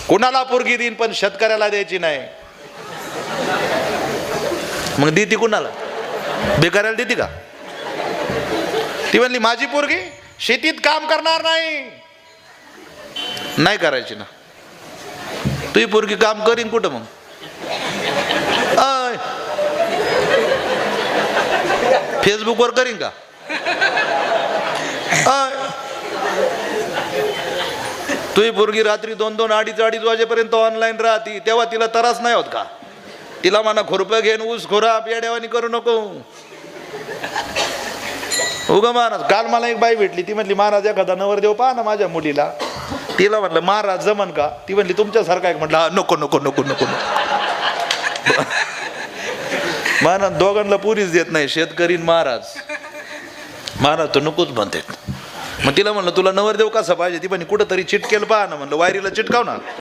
कुणाला पोरगी देईन पण शेतकऱ्याला द्यायची नाही. मग देती कुणाला? बेकाऱ्याला देती का? ती म्हणली माझी पोरगी शेतीत काम करणार नाही. नाही करायची ना. तुझी पोरगी काम करीन कुठं मग? फेसबुकवर करीन का? तुझी पोरगी रात्री 2-2, 2:30 वाजेपर्यंत ऑनलाईन राहती, तेव्हा तिला त्रास नाही होत का? तिला म्हणा खुरपं घेऊन ऊस खोरा पेड्यावानी करू नको. उगा महाराज, काल मला एक बाई भेटली, ती म्हणली महाराज एखादा नवरदेव पहा ना माझ्या मुलीला. तिला म्हटलं महाराज जमन का? ती म्हणली तुमच्यासारखा एक. म्हटलं नको नको नको नको. महाराज दोघांना पुरीच देत नाही, शेतकरी महाराज. महाराज तो नकोच म्हणते. मग तिला म्हणलं तुला नवरदेव कसा पाहिजे? ती म्हणे कुठं तरी चिटकेल पहा ना. म्हणलं वायरीला चिटकाव ना.